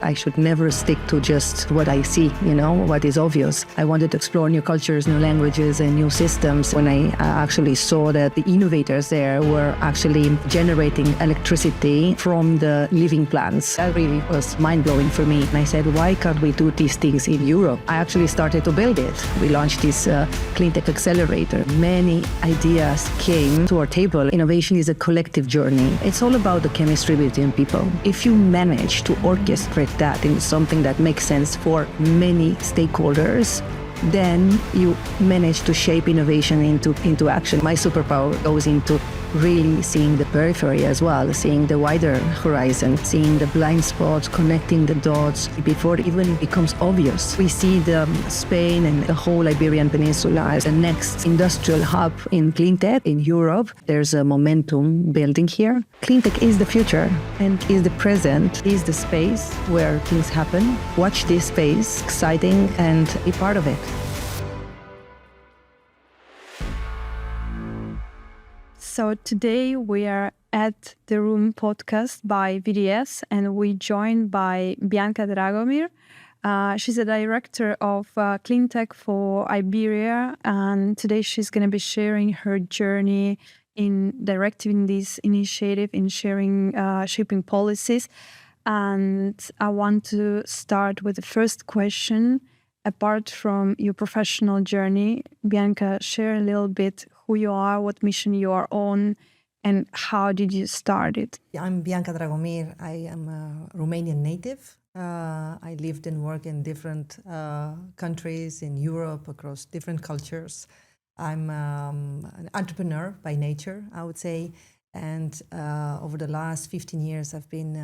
I should never stick to just what I see, what is obvious. I wanted to explore new cultures, new languages, and new systems. When I actually saw that the innovators there were actually generating electricity from the living plants, that really was mind-blowing for me. And I said, why can't we do these things in Europe? I actually started to build it. We launched this Cleantech accelerator. Many ideas came to our table. Innovation is a collective journey. It's all about the chemistry between people. If you manage to orchestrate that into something that makes sense for many stakeholders, then you manage to shape innovation into action. My superpower goes into really seeing the periphery as well, seeing the wider horizon, seeing the blind spots, connecting the dots before it even becomes obvious. We see the Spain and the whole Iberian Peninsula as the next industrial hub in Cleantech in Europe. There's a momentum building here. Cleantech is the future and is the present, is the space where things happen. Watch this space, exciting, and be part of it. So today we are at the Room podcast by VDS, and we joined by Bianca Dragomir. She's a director of Cleantech for Iberia, and today she's going to be sharing her journey in directing this initiative, in shaping policies. And I want to start with the first question. Apart from your professional journey, Bianca, share a little bit who you are, what mission you are on, and how did you start it? I'm Bianca Dragomir. I am a Romanian native. I lived and worked in different countries in Europe, across different cultures. I'm an entrepreneur by nature, I would say. And over the last 15 years, I've been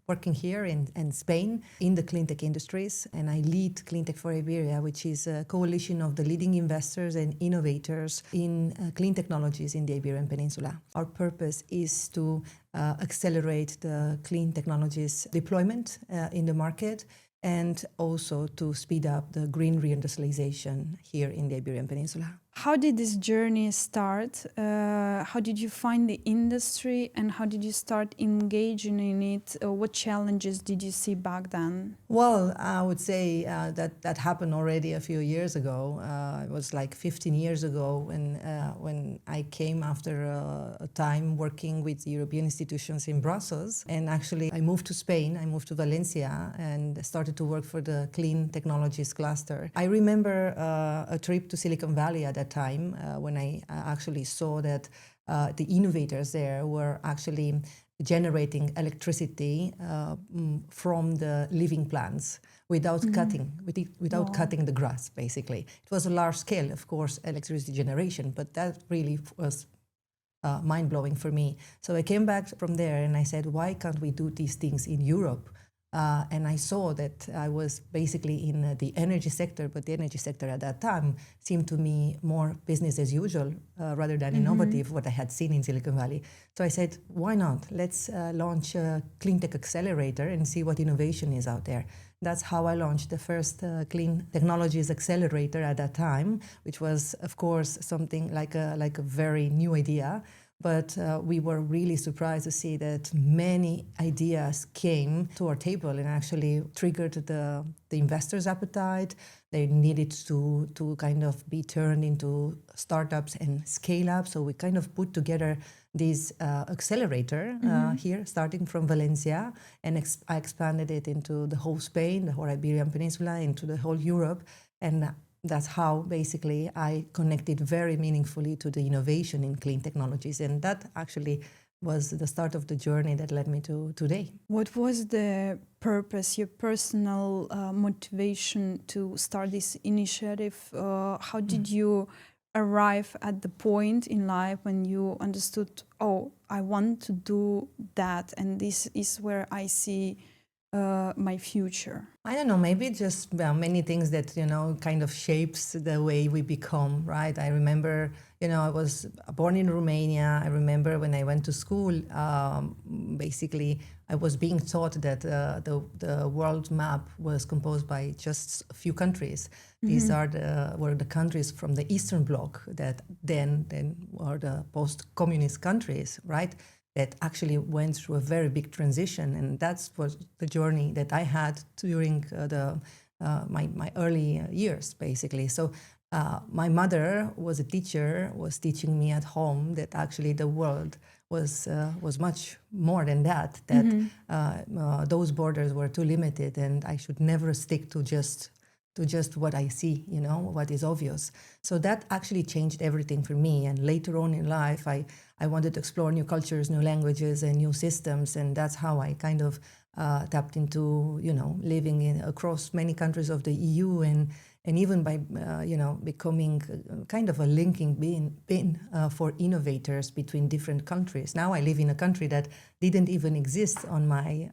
working here in Spain in the Cleantech industries. And I lead Cleantech for Iberia, which is a coalition of the leading investors and innovators in clean technologies in the Iberian Peninsula. Our purpose is to accelerate the clean technologies deployment in the market, and also to speed up the green reindustrialization here in the Iberian Peninsula. How did this journey start? How did you find the industry, and how did you start engaging in it? What challenges did you see back then? Well, I would say that happened already a few years ago. It was like 15 years ago when I came after a time working with European institutions in Brussels. And actually, I moved to Spain. I moved to Valencia and started to work for the Clean Technologies cluster. I remember a trip to Silicon Valley at that time when I actually saw that the innovators there were actually generating electricity from the living plants without cutting the grass, basically. It was a large scale, of course, electricity generation, but that really was mind-blowing for me. So I came back from there and I said, why can't we do these things in Europe? And I saw that I was basically in the energy sector, but the energy sector at that time seemed to me more business as usual rather than innovative, what I had seen in Silicon Valley. So I said, why not? Let's launch a Cleantech accelerator and see what innovation is out there. That's how I launched the first Clean Technologies Accelerator at that time, which was, of course, something like a very new idea. But we were really surprised to see that many ideas came to our table and actually triggered the investors' appetite. They needed to kind of be turned into startups and scale up. So we kind of put together this accelerator here, starting from Valencia, and I expanded it into the whole Spain, the whole Iberian Peninsula, into the whole Europe. And that's how basically I connected very meaningfully to the innovation in clean technologies. And that actually was the start of the journey that led me to today. What was the purpose, your personal motivation to start this initiative? How did you arrive at the point in life when you understood, oh, I want to do that, and this is where I see my future? I don't know, maybe just many things that, kind of shapes the way we become, right? I remember, I was born in Romania. I remember when I went to school, basically, I was being taught that the world map was composed by just a few countries. These were the countries from the Eastern Bloc that then were the post-communist countries, right? that actually went through a very big transition. And that was the journey that I had during my early years, basically. So my mother was a teacher, was teaching me at home that actually the world was much more than that, those borders were too limited and I should never stick to just what I see, what is obvious. So that actually changed everything for me. And later on in life, I wanted to explore new cultures, new languages, and new systems. And that's how I kind of tapped into, living across many countries of the EU and even by, becoming kind of a linking pin for innovators between different countries. Now I live in a country that didn't even exist on my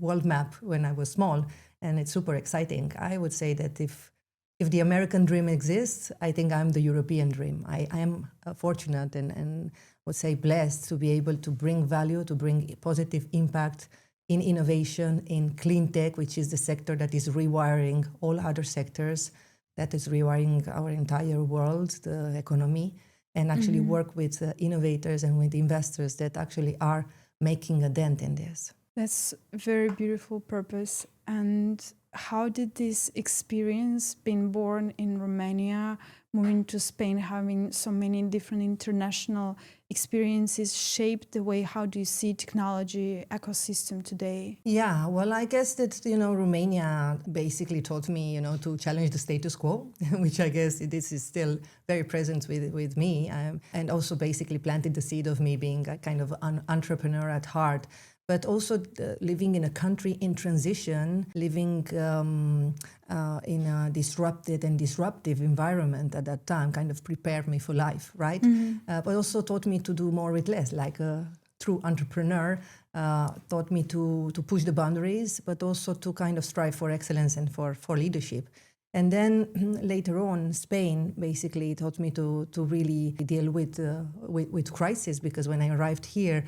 world map when I was small. And it's super exciting. I would say that if the American dream exists, I think I'm the European dream. I am fortunate and would say blessed to be able to bring value, to bring positive impact in innovation, in clean tech, which is the sector that is rewiring all other sectors, that is rewiring our entire world, the economy, and actually work with innovators and with investors that actually are making a dent in this. That's a very beautiful purpose. And how did this experience, being born in Romania, moving to Spain, having so many different international experiences, shape the way how do you see technology ecosystem today? Yeah, well, I guess that, Romania basically taught me, to challenge the status quo, which I guess this is still very present with me, and also basically planted the seed of me being a kind of an entrepreneur at heart. But also living in a country in transition, living in a disrupted and disruptive environment at that time kind of prepared me for life, right? But also taught me to do more with less, like a true entrepreneur, taught me to push the boundaries, but also to kind of strive for excellence and for leadership. And then later on, Spain basically taught me to really deal with crisis, because when I arrived here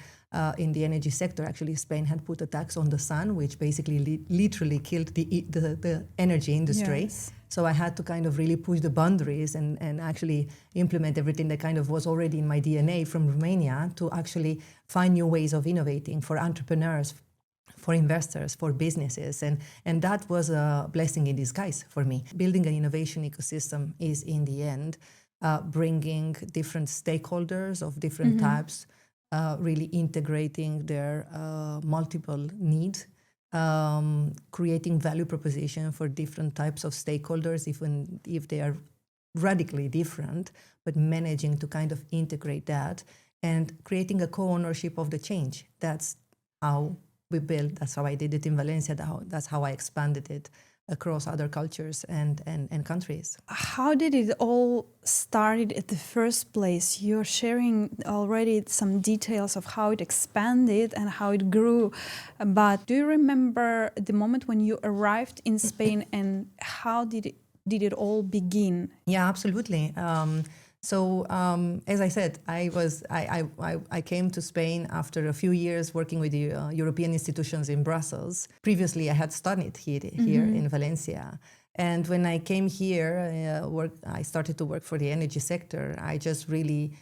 in the energy sector, actually Spain had put a tax on the sun, which basically literally killed the energy industry. Yes. So I had to kind of really push the boundaries and actually implement everything that kind of was already in my DNA from Romania to actually find new ways of innovating for entrepreneurs, for investors, for businesses. And that was a blessing in disguise for me. Building an innovation ecosystem is, in the end, bringing different stakeholders of different types, really integrating their multiple needs, creating value proposition for different types of stakeholders, even if they are radically different, but managing to kind of integrate that and creating a co-ownership of the change. That's how we built, that's how I did it in Valencia, that's how I expanded it across other cultures and countries. How did it all started at the first place? You're sharing already some details of how it expanded and how it grew, but do you remember the moment when you arrived in Spain and how did it all begin? Yeah, absolutely. So as I said, I came to Spain after a few years working with the European institutions in Brussels. Previously, I had studied here in Valencia. And when I came here, I started to work for the energy sector. I just really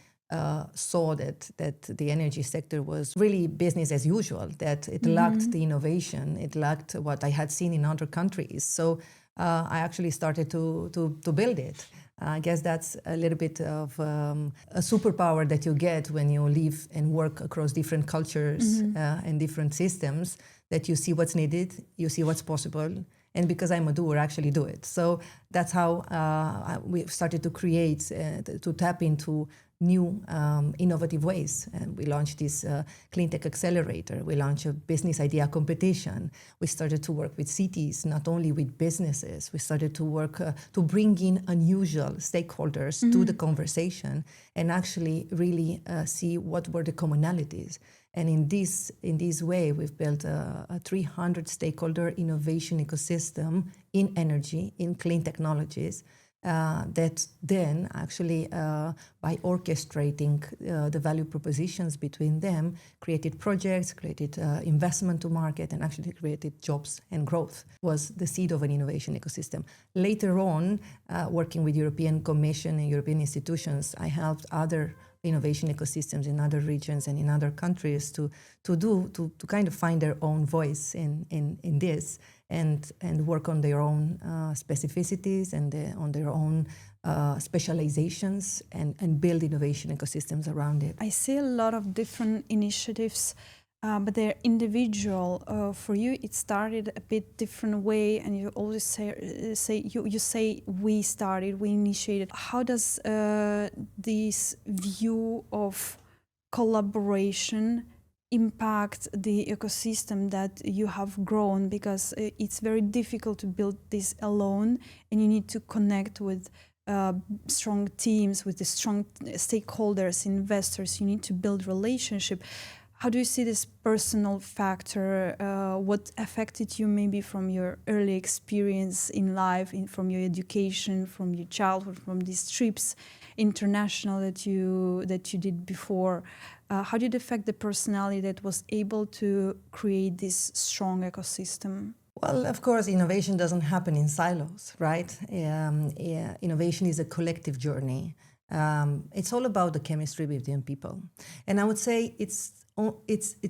saw that the energy sector was really business as usual, that it lacked the innovation, it lacked what I had seen in other countries. So I actually started to build it. I guess that's a little bit of a superpower that you get when you live and work across different cultures and different systems, that you see what's needed, you see what's possible, and because I'm a doer, actually do it. So that's how we started to create, to tap into new innovative ways. And we launched this Cleantech accelerator. We launched a business idea competition. We started to work with cities, not only with businesses. We started to work to bring in unusual stakeholders to the conversation and actually really see what were the commonalities. And in this way, we've built a 300 stakeholder innovation ecosystem in energy, in clean technologies, that then actually, by orchestrating the value propositions between them, created projects, created investment to market, and actually created jobs and growth, was the seed of an innovation ecosystem. Later on, working with European Commission and European institutions, I helped other innovation ecosystems in other regions and in other countries to kind of find their own voice in this and work on their own specificities and on their own specializations and build innovation ecosystems around it. I see a lot of different initiatives, but they're individual. For you, it started a bit different way, and you always say we started, we initiated. How does this view of collaboration impact the ecosystem that you have grown? Because it's very difficult to build this alone, and you need to connect with strong teams, with the strong stakeholders, investors. You need to build relationship. How do you see this personal factor? What affected you maybe from your early experience in life, from your education, from your childhood, from these trips international that you did before? How did it affect the personality that was able to create this strong ecosystem? Well, of course, innovation doesn't happen in silos, right? Innovation is a collective journey. It's all about the chemistry between people. And I would say it's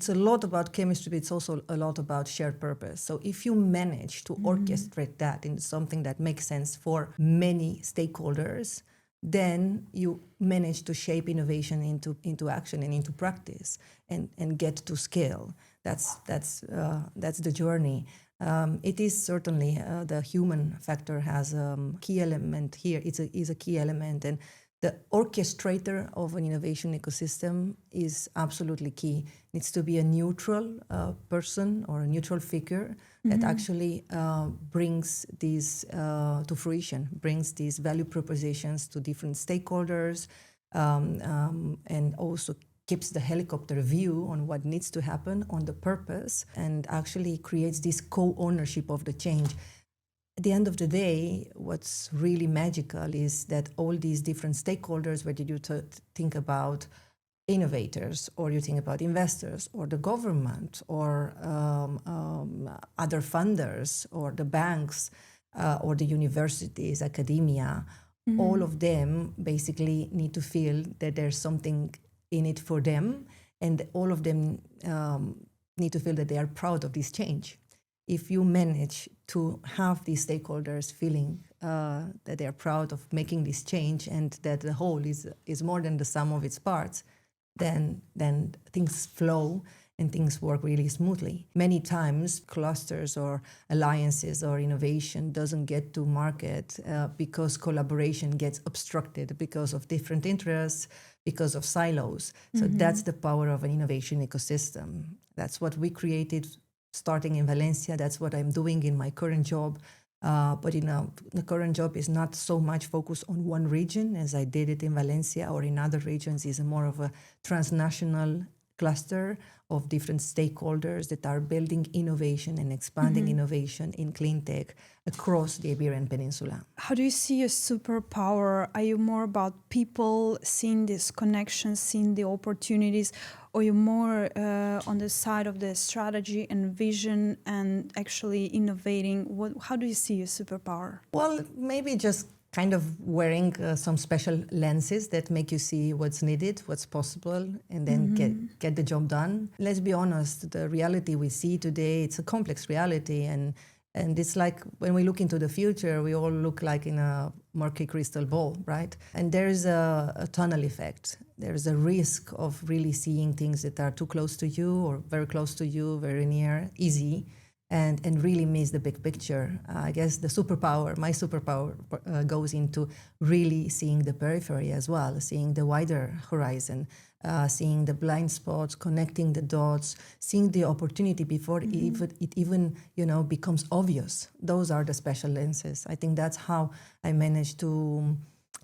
a lot about chemistry, but it's also a lot about shared purpose. So if you manage to orchestrate that into something that makes sense for many stakeholders, then you manage to shape innovation into action and into practice and get to scale. That's the journey. It is certainly the human factor has a key element here. Is a key element, and the orchestrator of an innovation ecosystem is absolutely key. It needs to be a neutral person or a neutral figure that actually brings these to fruition, brings these value propositions to different stakeholders, and also keeps the helicopter view on what needs to happen, on the purpose, and actually creates this co-ownership of the change. At the end of the day, what's really magical is that all these different stakeholders, whether you think about innovators, or you think about investors, or the government, or other funders, or the banks, or the universities, academia, all of them basically need to feel that there's something in it for them, and all of them need to feel that they are proud of this change. If you manage to have these stakeholders feeling that they are proud of making this change and that the whole is more than the sum of its parts, then things flow and things work really smoothly. Many times clusters or alliances or innovation doesn't get to market because collaboration gets obstructed because of different interests, because of silos. So that's the power of an innovation ecosystem. That's what we created starting in Valencia. That's what I'm doing in my current job. But the current job is not so much focused on one region as I did it in Valencia, or in other regions. It's more of a transnational cluster of different stakeholders that are building innovation and expanding innovation in Cleantech across the Iberian Peninsula. How do you see a superpower? Are you more about people seeing these connections, seeing the opportunities, or you're more on the side of the strategy and vision and actually innovating? How do you see a superpower? Well, maybe just kind of wearing some special lenses that make you see what's needed, what's possible, and then get the job done. Let's be honest, the reality we see today, it's a complex reality, and it's like when we look into the future, we all look like in a murky crystal ball, right? And there's a tunnel effect. There's a risk of really seeing things that are too close to you or very close to you, very near, easy, and really miss the big picture. I guess my superpower goes into really seeing the periphery as well, seeing the wider horizon, seeing the blind spots, connecting the dots, seeing the opportunity before it even becomes obvious. Those are the special lenses. I think that's how I managed to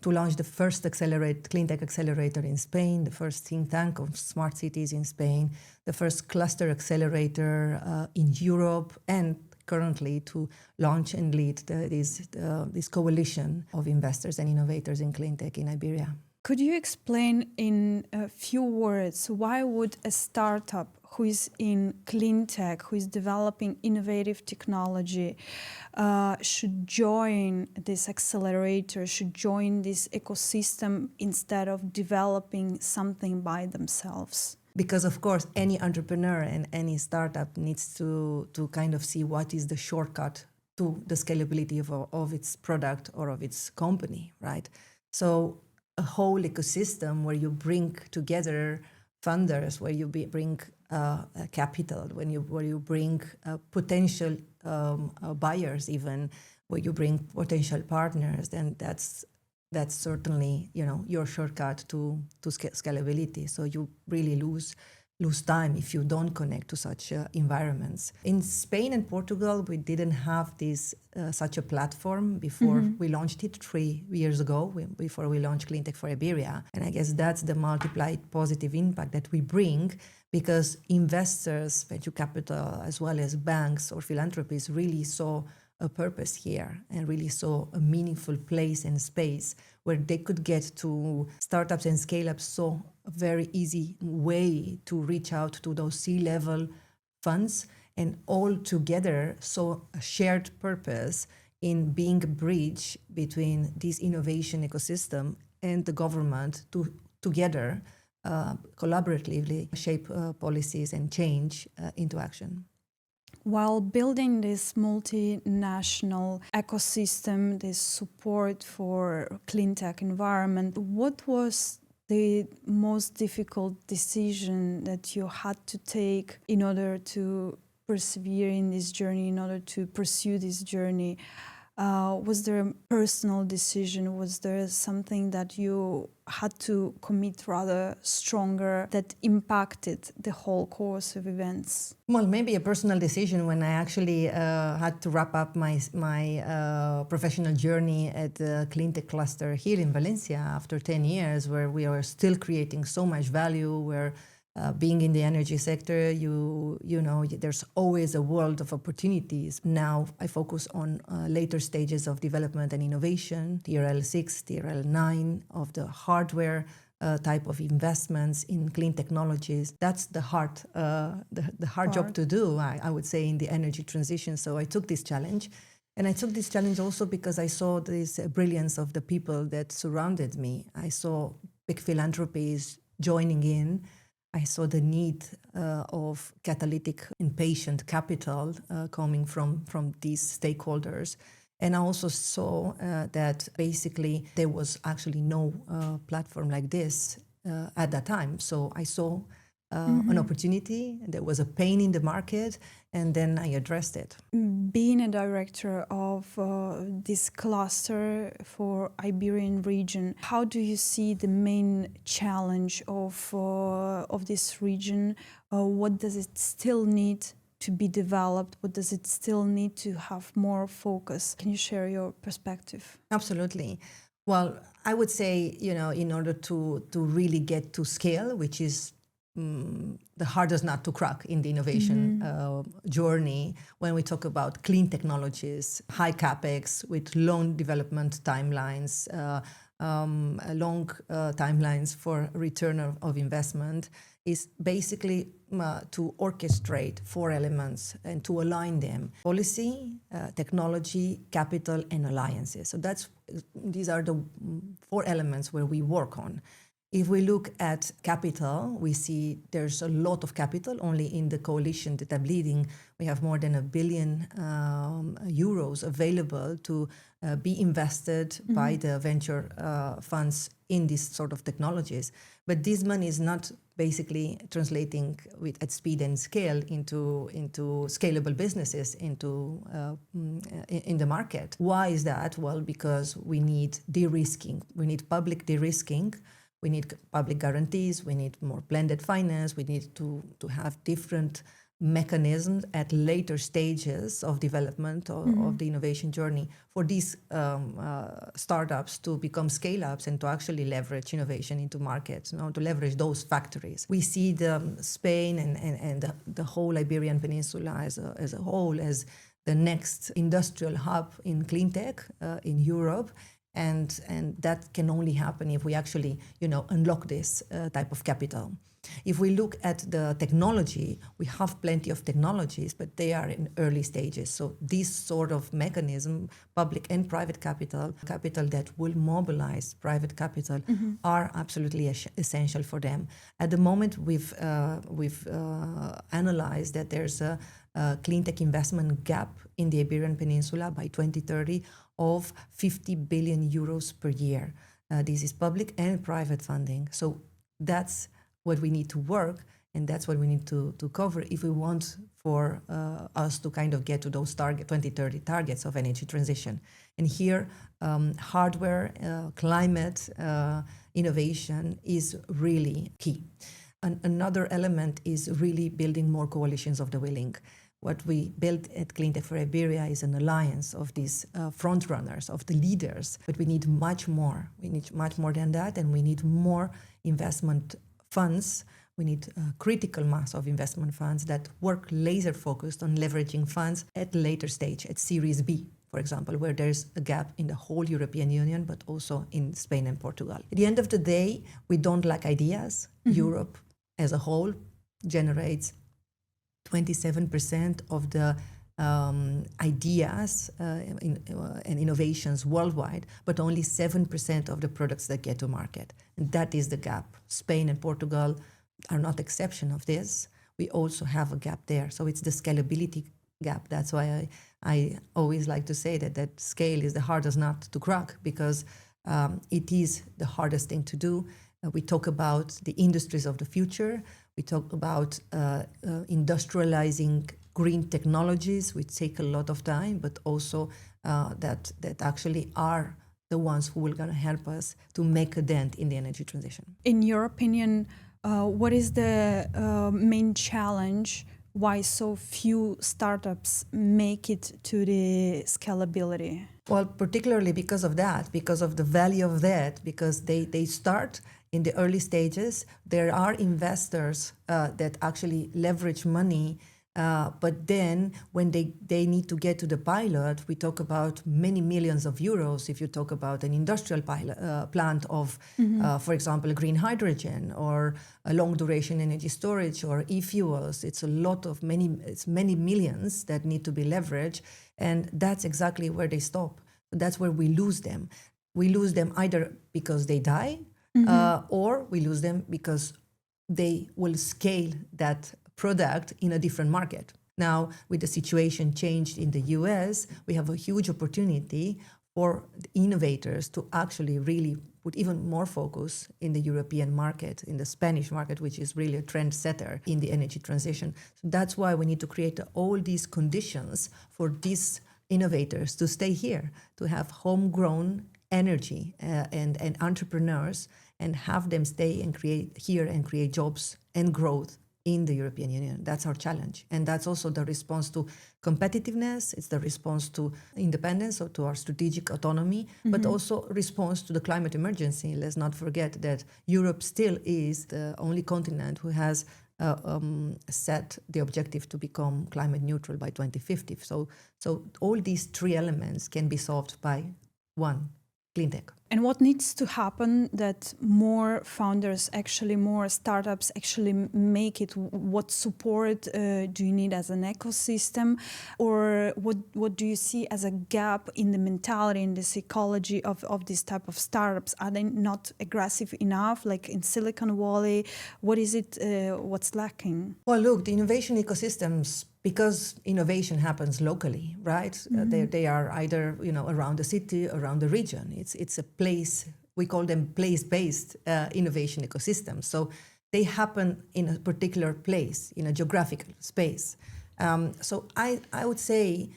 launch the first Cleantech accelerator in Spain, the first think tank of smart cities in Spain, the first cluster accelerator in Europe, and currently to launch and lead this coalition of investors and innovators in Cleantech in Iberia. Could you explain in a few words why would a startup who is in Cleantech, who is developing innovative technology, should join this accelerator, should join this ecosystem instead of developing something by themselves? Because of course, any entrepreneur and any startup needs to kind of see what is the shortcut to the scalability of its product or of its company, right? So a whole ecosystem where you bring together funders, where you bring capital, where you bring potential buyers, even where you bring potential partners, then that's certainly your shortcut to scalability. So you really lose time if you don't connect to such environments. In Spain and Portugal, we didn't have this such a platform before we launched it 3 years ago, before we launched Cleantech for Iberia. And I guess that's the multiplied positive impact that we bring, because investors, venture capital, as well as banks or philanthropists really saw a purpose here and really saw a meaningful place and space where they could get to startups and scale-ups, so a very easy way to reach out to those C-level funds, and all together saw a shared purpose in being a bridge between this innovation ecosystem and the government to together collaboratively shape policies and change into action. While building this multinational ecosystem, this support for Cleantech environment, what was the most difficult decision that you had to take in order to persevere in this journey, in order to pursue this journey? Was there a personal decision? Was there something that you had to commit rather stronger that impacted the whole course of events? Well, maybe a personal decision when I actually had to wrap up my professional journey at the Cleantech cluster here in Valencia after 10 years, where we are still creating so much value, where being in the energy sector, you know, there's always a world of opportunities. Now I focus on later stages of development and innovation, TRL 6, TRL 9 of the hardware type of investments in clean technologies. That's the hard job to do, I would say, in the energy transition. So I took this challenge. And I took this challenge also because I saw this brilliance of the people that surrounded me. I saw big philanthropies joining in. I saw the need of catalytic and patient capital coming from these stakeholders. And I also saw that basically there was actually no platform like this at that time. So I saw an opportunity, there was a pain in the market, and then I addressed it. Being a director of this cluster for Iberian region, how do you see the main challenge of this region? What does it still need to be developed? What does it still need to have more focus? Can you share your perspective? Absolutely. Well, I would say, you know, in order to really get to scale, which is the hardest nut to crack in the innovation journey, when we talk about clean technologies, high capex with long development timelines, long timelines for return of investment, is basically to orchestrate 4 elements and to align them: policy, technology, capital, and alliances. So these are the 4 elements where we work on. If we look at capital, we see there's a lot of capital. Only in the coalition that I'm leading, we have more than €1 billion available to be invested by the venture funds in these sort of technologies. But this money is not basically translating at speed and scale into scalable businesses in the market. Why is that? Well, because we need de-risking. We need public de-risking. We need public guarantees, we need more blended finance, we need to have different mechanisms at later stages of development of the innovation journey for these startups to become scale-ups and to actually leverage innovation into markets, to leverage those factories. We see Spain and the whole Iberian Peninsula as a whole as the next industrial hub in clean tech in Europe. And that can only happen if we actually, unlock this type of capital. If we look at the technology, we have plenty of technologies, but they are in early stages. So this sort of mechanism, public and private capital that will mobilize private capital, are absolutely essential for them. At the moment, we've analyzed that there's a Cleantech investment gap in the Iberian Peninsula by 2030 of 50 billion euros per year. This is public and private funding. So that's what we need to work, and that's what we need to cover if we want for us to kind of get to those 2030 targets of energy transition. And here, hardware, climate, innovation is really key. Another element is really building more coalitions of the willing. What we built at Cleantech for Iberia is an alliance of these front runners, of the leaders, but we need much more. We need much more than that, and we need more investment funds. We need a critical mass of investment funds that work laser focused on leveraging funds at later stage, at Series B, for example, where there's a gap in the whole European Union, but also in Spain and Portugal. At the end of the day, we don't lack ideas. Europe as a whole generates 27% of the ideas and innovations worldwide, but only 7% of the products that get to market. And that is the gap. Spain and Portugal are not exception of this. We also have a gap there. So it's the scalability gap. That's why I always like to say that scale is the hardest nut to crack, because it is the hardest thing to do. We talk about the industries of the future. We talk about industrializing green technologies, which take a lot of time, but also that actually are the ones who are going to help us to make a dent in the energy transition. In your opinion, what is the main challenge? Why so few startups make it to the scalability? Well, particularly because of that, because of the value of that, because they start in the early stages. There are investors that actually leverage money, but then when they need to get to the pilot, we talk about many millions of euros. If you talk about an industrial plant of, for example, green hydrogen or a long duration energy storage or e-fuels, it's many millions that need to be leveraged, and that's exactly where they stop. That's where we lose them. We lose them either because they die, or we lose them because they will scale that product in a different market. Now, with the situation changed in the US, we have a huge opportunity for the innovators to actually really put even more focus in the European market, in the Spanish market, which is really a trendsetter in the energy transition. So that's why we need to create all these conditions for these innovators to stay here, to have homegrown energy and entrepreneurs, and have them stay and create here and create jobs and growth in the European Union. That's our challenge. And that's also the response to competitiveness. It's the response to independence or to our strategic autonomy, but also response to the climate emergency. Let's not forget that Europe still is the only continent who has set the objective to become climate neutral by 2050. So all these three elements can be solved by one, Cleantech. And what needs to happen that more founders, more startups actually make it? What support do you need as an ecosystem? Or what do you see as a gap in the mentality, in the psychology of this type of startups? Are they not aggressive enough, like in Silicon Valley? What is it, what's lacking? Well, look, the innovation ecosystems, because innovation happens locally, right? They are either around the city, around the region. It's a place, we call them place-based innovation ecosystems. So they happen in a particular place, in a geographical space. So I would say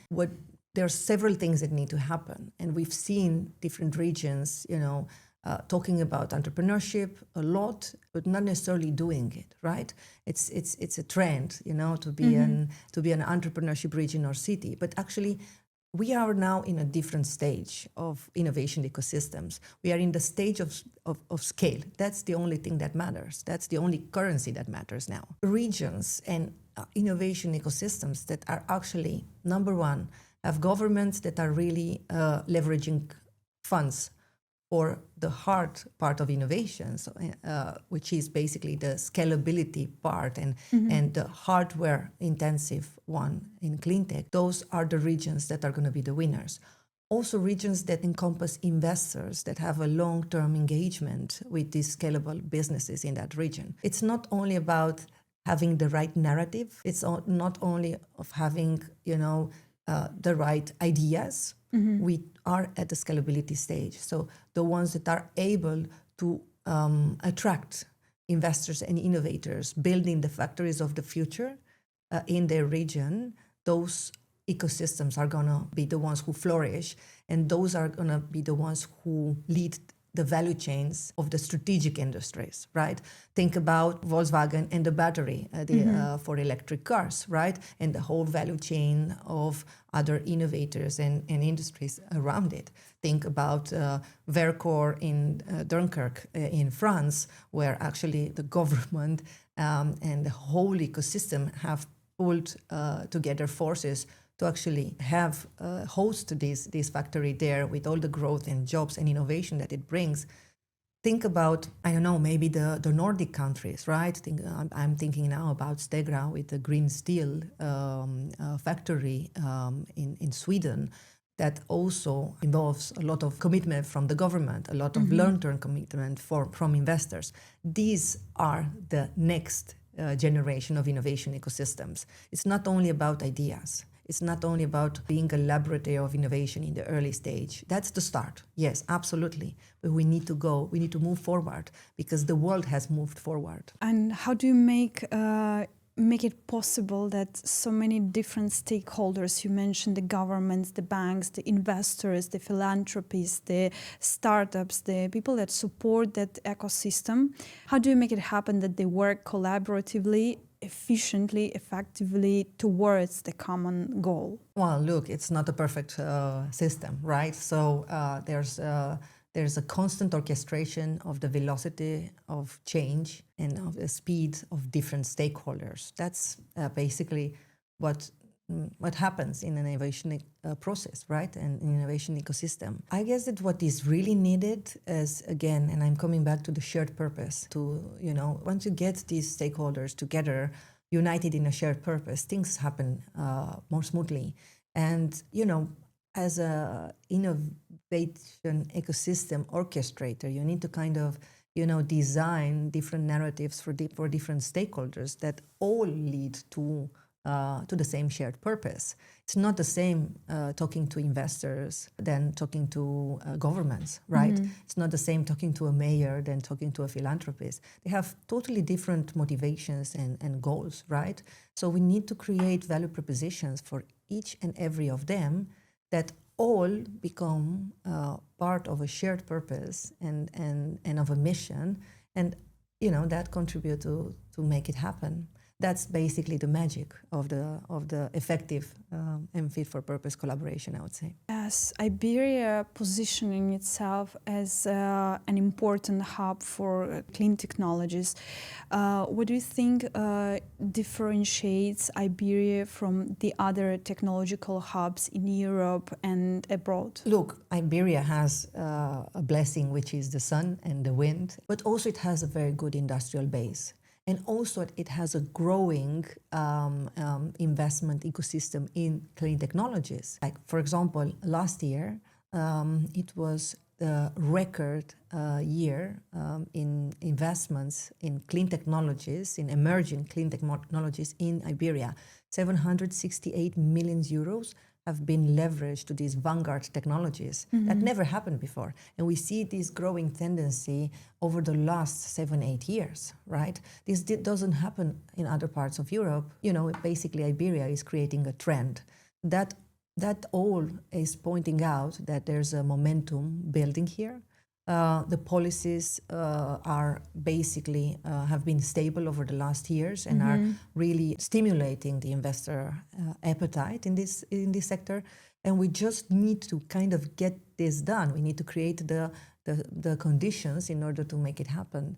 there are several things that need to happen, and we've seen different regions, talking about entrepreneurship a lot, but not necessarily doing it, right? It's a trend, to be an entrepreneurship region or city. But actually, we are now in a different stage of innovation ecosystems. We are in the stage of scale. That's the only thing that matters. That's the only currency that matters now. Regions and innovation ecosystems that are actually, number one, have governments that are really leveraging funds or the hard part of innovation, so, which is basically the scalability part and the hardware intensive one in Cleantech, those are the regions that are going to be the winners. Also regions that encompass investors that have a long-term engagement with these scalable businesses in that region. It's not only about having the right narrative, it's not only of having, the right ideas. We are at the scalability stage. So the ones that are able to attract investors and innovators, building the factories of the future in their region, those ecosystems are going to be the ones who flourish, and those are going to be the ones who lead the value chains of the strategic industries, right? Think about Volkswagen and the battery for electric cars, right? And the whole value chain of other innovators and industries around it. Think about Vercor in Dunkirk in France, where actually the government and the whole ecosystem have pulled together forces to actually have host this factory there with all the growth and jobs and innovation that it brings. Think about, I don't know, maybe the Nordic countries, right? I'm thinking now about Stegra with the green steel factory in Sweden that also involves a lot of commitment from the government, a lot of long-term commitment from investors. These are the next generation of innovation ecosystems. It's not only about ideas. It's not only about being a laboratory of innovation in the early stage. That's the start. Yes, absolutely. But we need to move forward because the world has moved forward. And how do you make it possible that so many different stakeholders, you mentioned the governments, the banks, the investors, the philanthropists, the startups, the people that support that ecosystem, how do you make it happen that they work collaboratively, efficiently, effectively towards the common goal? Well, look, it's not a perfect system, right? So there's a constant orchestration of the velocity of change and of the speed of different stakeholders. That's basically what happens in an innovation process, right? And an innovation ecosystem. I guess that what is really needed is, again, and I'm coming back to the shared purpose, to, once you get these stakeholders together, united in a shared purpose, things happen more smoothly. And, as a innovation ecosystem orchestrator, you need to kind of, design different narratives for different stakeholders that all lead to the same shared purpose. It's not the same talking to investors than talking to governments, right? It's not the same talking to a mayor than talking to a philanthropist. They have totally different motivations and goals, right? So we need to create value propositions for each and every of them that all become part of a shared purpose and of a mission, and that contribute to make it happen. That's basically the magic of the effective and fit for purpose collaboration, I would say. Yes, Iberia positioning itself as an important hub for clean technologies. What do you think differentiates Iberia from the other technological hubs in Europe and abroad? Look, Iberia has a blessing, which is the sun and the wind, but also it has a very good industrial base. And also it has a growing investment ecosystem in clean technologies. Like, for example, last year, it was the record year in investments in clean technologies, in emerging clean technologies in Iberia. 768 million euros have been leveraged to these vanguard technologies. That never happened before. And we see this growing tendency over the last 7-8 years, right? This doesn't happen in other parts of Europe. Basically Iberia is creating a trend. That all is pointing out that there's a momentum building here. The policies are basically have been stable over the last years and are really stimulating the investor appetite in this sector. And we just need to kind of get this done. We need to create the conditions in order to make it happen.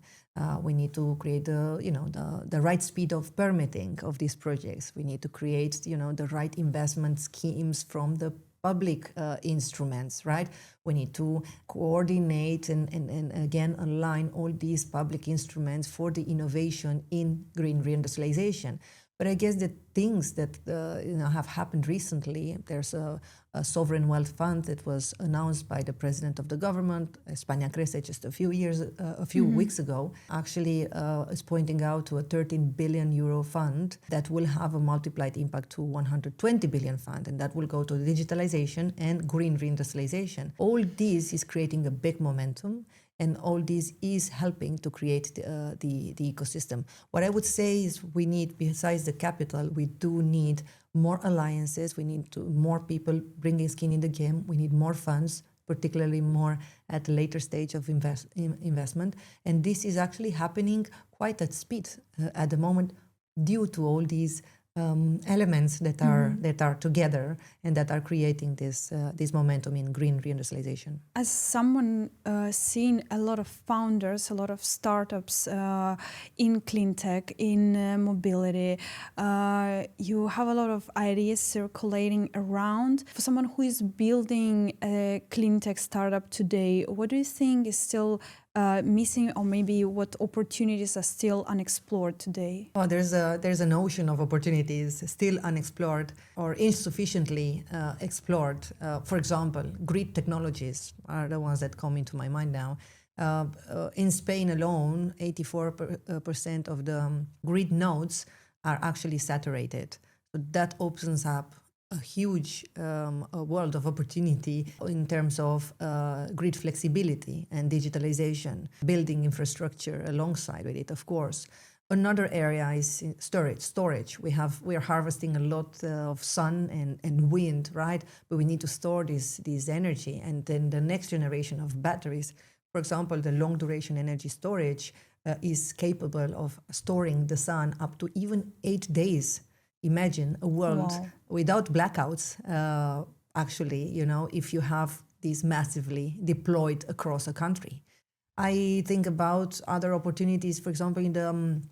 We need to create the right speed of permitting of these projects. We need to create the right investment schemes from the public instruments, right? We need to coordinate and again align all these public instruments for the innovation in green reindustrialization. But I guess the things that have happened recently, there's a sovereign wealth fund that was announced by the president of the government, España Crece, just a few weeks ago, actually is pointing out to a 13 billion euro fund that will have a multiplied impact to 120 billion fund, and that will go to digitalization and green reindustrialization. All this is creating a big momentum. And all this is helping to create the ecosystem. What I would say is we need, besides the capital, we do need more alliances. We need more people bringing skin in the game. We need more funds, particularly more at a later stage of investment. And this is actually happening quite at speed at the moment due to all these elements that are together and that are creating this momentum in green reindustrialization. As someone seen a lot of founders, a lot of startups in Cleantech, in mobility, you have a lot of ideas circulating around. For someone who is building a Cleantech startup today, what do you think is still missing, or maybe what opportunities are still unexplored today? Oh, there's an ocean of opportunities still unexplored or insufficiently explored. For example, grid technologies are the ones that come into my mind now. In Spain alone, 84% of the grid nodes are actually saturated. So that opens up a huge world of opportunity in terms of grid flexibility and digitalization, building infrastructure alongside with it, of course. Another area is storage. We are harvesting a lot of sun and wind, right? But we need to store this energy. And then the next generation of batteries, for example, the long duration energy storage is capable of storing the sun up to even 8 days. Imagine a world without blackouts, actually, if you have these massively deployed across a country. I think about other opportunities, for example, in the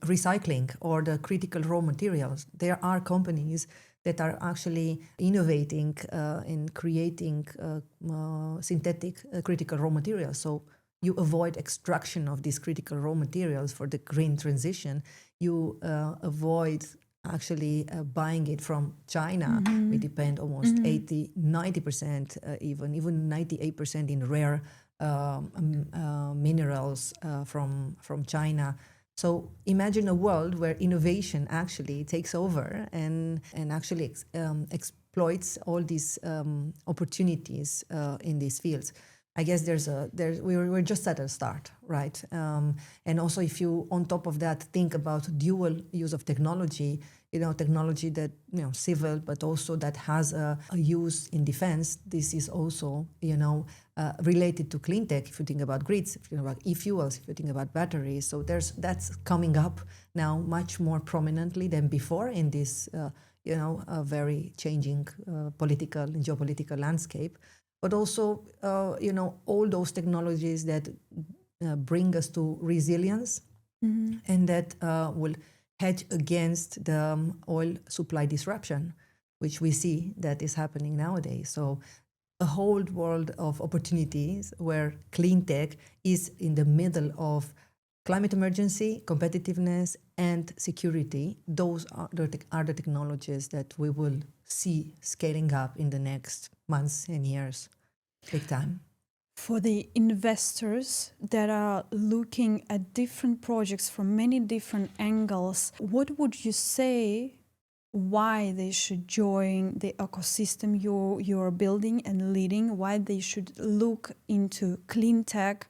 recycling or the critical raw materials. There are companies that are actually innovating in creating synthetic critical raw materials. So you avoid extraction of these critical raw materials for the green transition. You avoid actually buying it from China. We depend almost 80, 90%, even 98% in rare minerals from China. So imagine a world where innovation actually takes over and actually exploits all these opportunities in these fields. I guess we're just at a start, right? And also, if you, on top of that, think about dual use of technology, technology that, civil, but also that has a use in defense. This is also, related to Cleantech. If you think about grids, if you think about e-fuels, if you think about batteries. So that's coming up now much more prominently than before in this, a very changing political and geopolitical landscape. But also, all those technologies that bring us to resilience and that will hedge against the oil supply disruption, which we see that is happening nowadays. So a whole world of opportunities where Cleantech is in the middle of climate emergency, competitiveness, and security. Those are the technologies that we will see scaling up in the next months and years, big time. For the investors that are looking at different projects from many different angles, what would you say why they should join the ecosystem you're building and leading, why they should look into Cleantech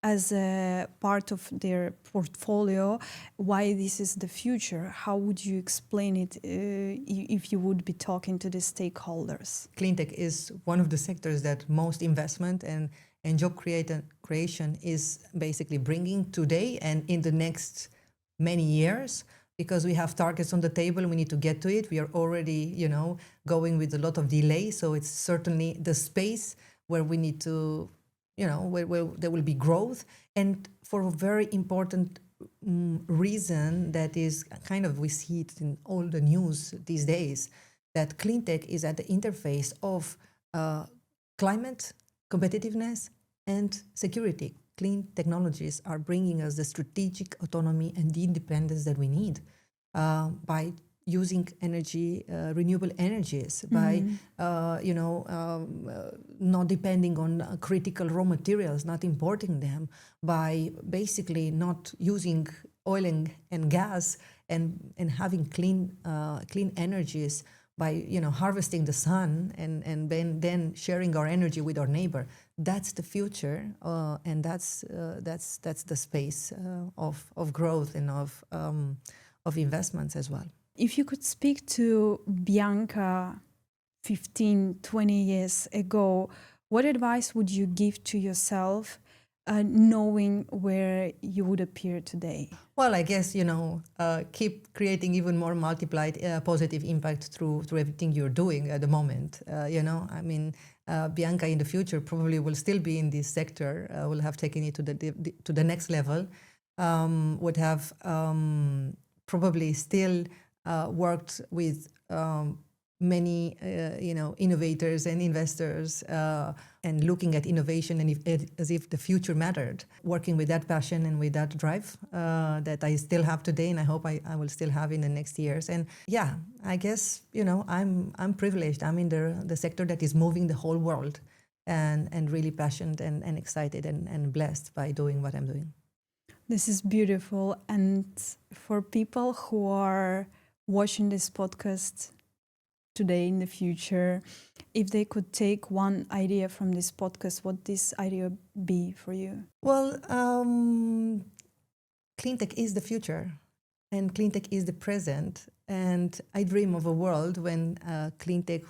as a part of their portfolio, why this is the future? How would you explain it if you would be talking to the stakeholders? Cleantech is one of the sectors that most investment and job creation is basically bringing today and in the next many years, because we have targets on the table, we need to get to it. We are already, going with a lot of delay. So it's certainly the space where we need to, where there will be growth. And for a very important reason that is we see it in all the news these days, that Cleantech is at the interface of climate, competitiveness, and security. Clean technologies are bringing us the strategic autonomy and the independence that we need by using energy, renewable energies, by not depending on critical raw materials, not importing them, by basically not using oil and gas, and having clean energies, by harvesting the sun and then sharing our energy with our neighbor. That's the future, and that's the space of growth and of investments as well. If you could speak to Bianca 15, 20 years ago, what advice would you give to yourself, knowing where you would appear today? Well, I guess, keep creating even more multiplied positive impact through everything you're doing at the moment. Bianca in the future probably will still be in this sector, will have taken it to the next level, would have probably still worked with many innovators and investors, and looking at innovation and as if the future mattered, working with that passion and with that drive that I still have today, and I hope I will still have in the next years. And yeah, I guess I'm privileged. I'm in the sector that is moving the whole world, and really passionate and excited and blessed by doing what I'm doing. This is beautiful. And for people who are watching this podcast today, in the future, if they could take one idea from this podcast, what this idea be for you? Well, Cleantech is the future, and Cleantech is the present. And I dream of a world when Cleantech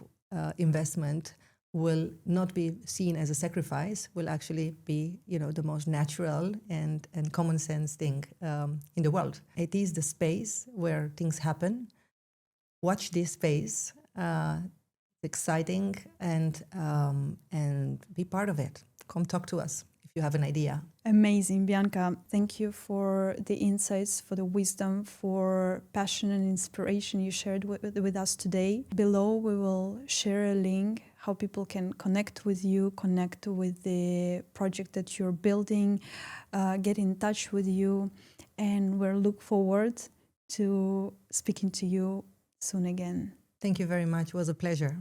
investment will not be seen as a sacrifice, will actually be, the most natural and common sense thing in the world. It is the space where things happen. Watch this space. It's exciting, and be part of it. Come talk to us if you have an idea. Amazing, Bianca. Thank you for the insights, for the wisdom, for passion and inspiration you shared with us today. Below, we will share a link how people can connect with you, connect with the project that you're building, get in touch with you, and we'll look forward to speaking to you soon again. Thank you very much. It was a pleasure.